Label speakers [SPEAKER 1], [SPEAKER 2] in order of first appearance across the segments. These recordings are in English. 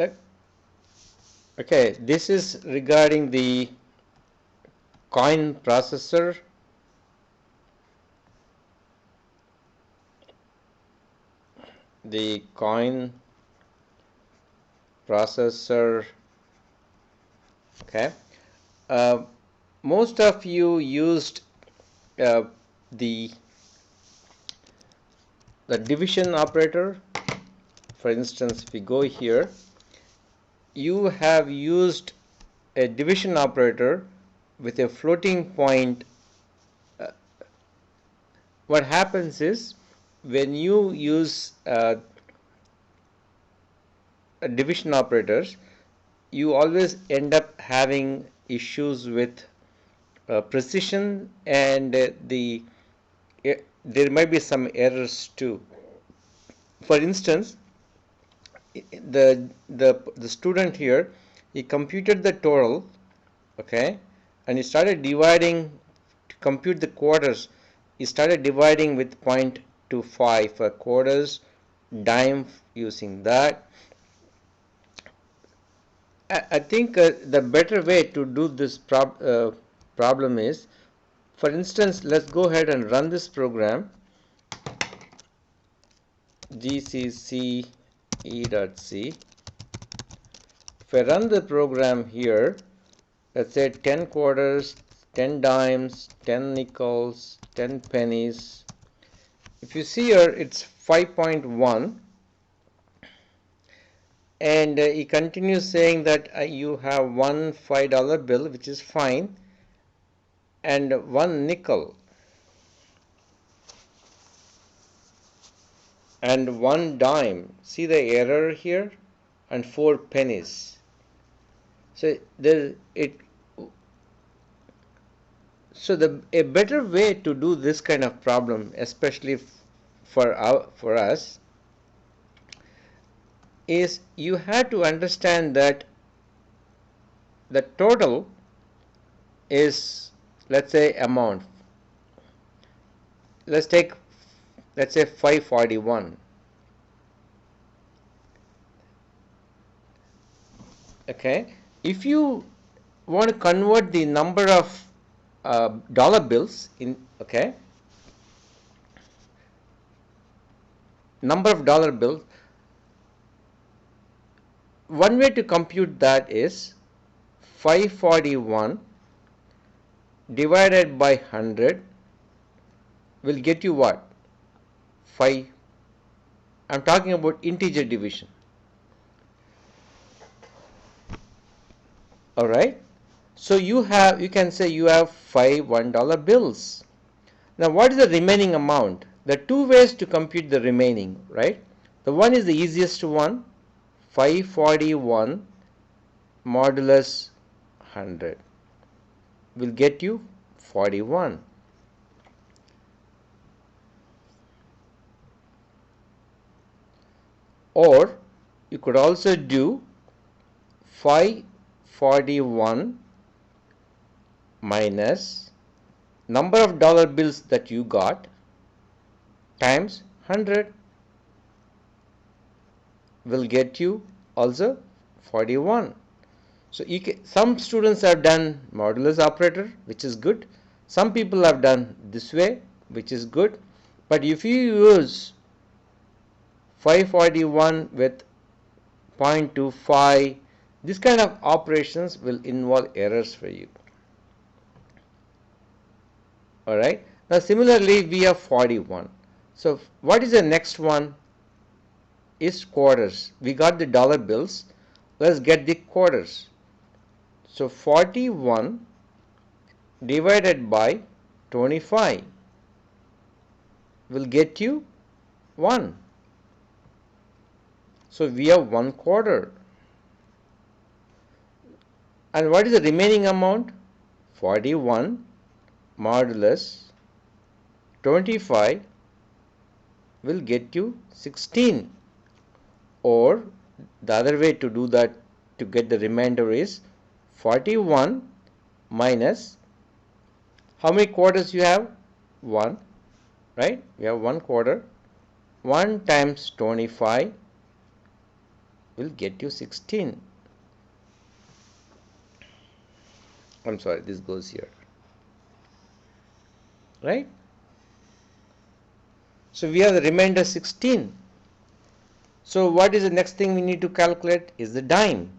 [SPEAKER 1] Uh, Okay, this is regarding the coin processor. The coin processor. Okay, uh, most of you used uh, the division operator. For instance, if we go here, you have used a division operator with a floating point. What happens is when you use division operators, you always end up having issues with precision, and there might be some errors too. For instance, the student here, he computed the total, okay, and he started dividing to compute the quarters. He started dividing with 0.25 for quarters, dime using that. I think the better way to do this problem is, for instance, let's go ahead and run this program, gcc e.c. If I run the program here, let's say 10 quarters, 10 dimes, 10 nickels, 10 pennies. If you see here, it's 5.1, and he continues saying that you have one $5 bill, which is fine, and one nickel, and one dime. See the error here? And 4 pennies. So a better way to do this kind of problem, especially for us, is you have to understand that the total is, let's say, amount. Let's say 541. Okay, if you want to convert the number of dollar bills in, okay, number of dollar bills, one way to compute that is 541 divided by 100 will get you what? 5. I'm talking about integer division. Alright, so you can say you have 5 $1 bills. Now what is the remaining amount? There are two ways to compute the remaining, right? The one is the easiest one, 541 modulus 100 will get you 41. Or you could also do 541 minus number of dollar bills that you got times 100 will get you also 41. So some students have done modulus operator, which is good. Some people have done this way, which is good. But if you use 541 with 0.25, this kind of operations will involve errors for you. Alright. Now similarly, we have 41. So what is the next one? Is quarters. We got the dollar bills. Let's get the quarters. So 41 divided by 25 will get you 1. So we have 1 quarter. And what is the remaining amount? 41 modulus 25 will get you 16. Or the other way to do that, to get the remainder, is 41 minus, how many quarters you have? 1, right? We have 1 quarter. 1 times 25 will get you 16. I'm sorry, this goes here, right? So we have the remainder 16. So what is the next thing we need to calculate is the dime.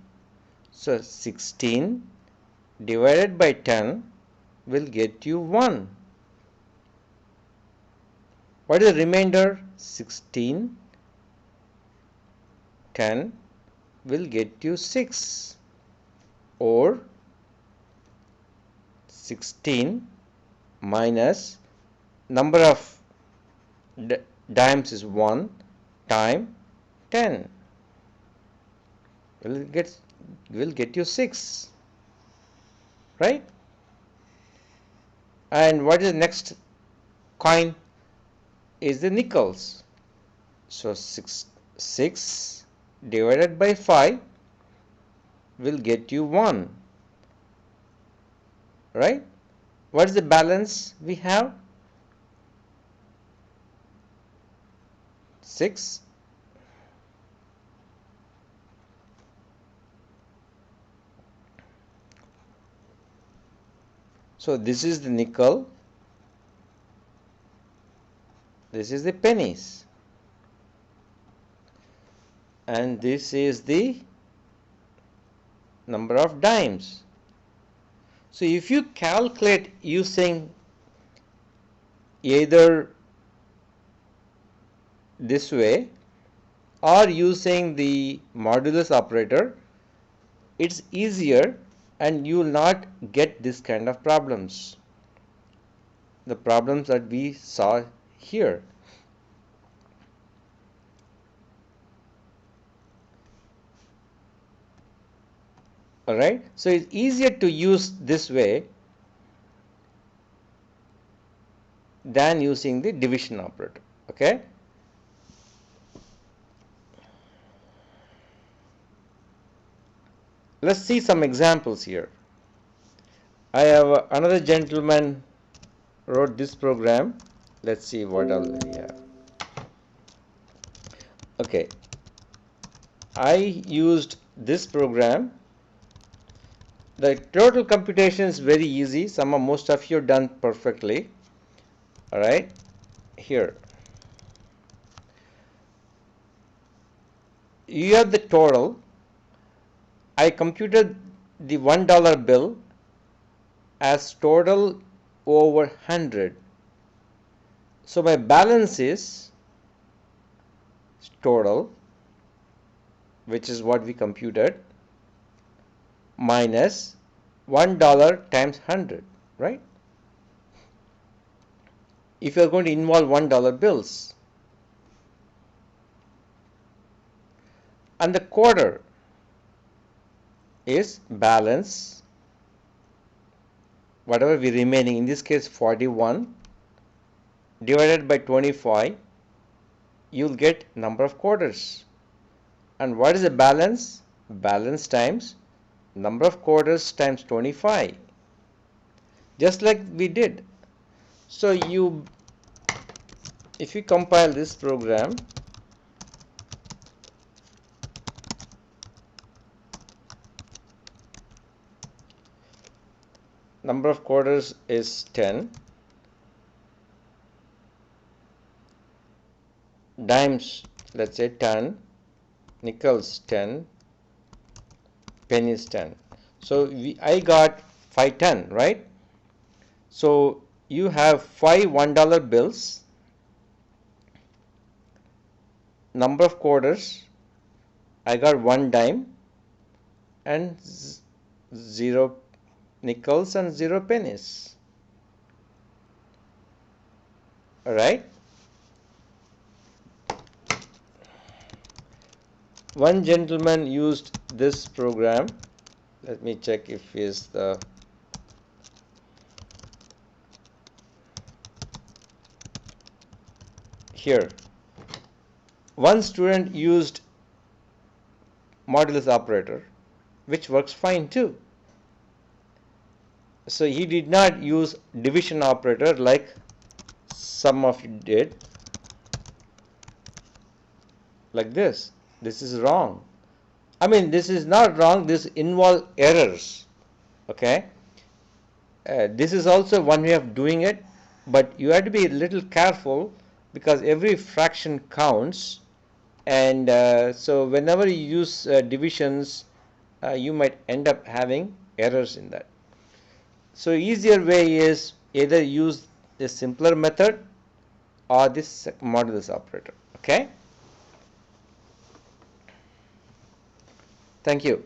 [SPEAKER 1] So 16 divided by 10 will get you 1. What is the remainder? 16, 10 will get you 6, or 16 minus number of dimes is 1 time 10 will get you 6, right? And what is the next coin? Is the nickels. So 6 divided by 5 will get you 1, right? What is the balance we have? 6. So this is the nickel, this is the pennies, and this is the number of dimes. So if you calculate using either this way or using the modulus operator, it's easier and you will not get this kind of problems, the problems that we saw here. Alright, so it's easier to use this way than using the division operator. Okay, let's see some examples here. I have another gentleman wrote this program. Let's see what else we have. Okay, I used this program. The total computation is very easy. Most of you done perfectly. All right, here you have the total. I computed the $1 bill as total over 100. So my balance is total, which is what we computed, minus $1 times 100, right? If you are going to involve $1 bills, and the quarter is balance, whatever we remaining, in this case 41 divided by 25, you'll get number of quarters. And what is the balance? Balance times number of quarters times 25, just like we did. So if you compile this program, number of quarters is 10, dimes let's say 10, nickels 10, pennies 10. So I got 510, right? So you have 5 $1 bills, number of quarters, I got 1 dime and 0 nickels and 0 pennies. All right. One gentleman used this program. Let me check if he is the here. One student used modulus operator, which works fine too. So he did not use division operator like some of you did, like this. This is wrong. I mean, this is not wrong, this involve errors. Okay, this is also one way of doing it, but you have to be a little careful because every fraction counts, and so whenever you use divisions, you might end up having errors in that. So easier way is either use the simpler method or this modulus operator. Okay, thank you.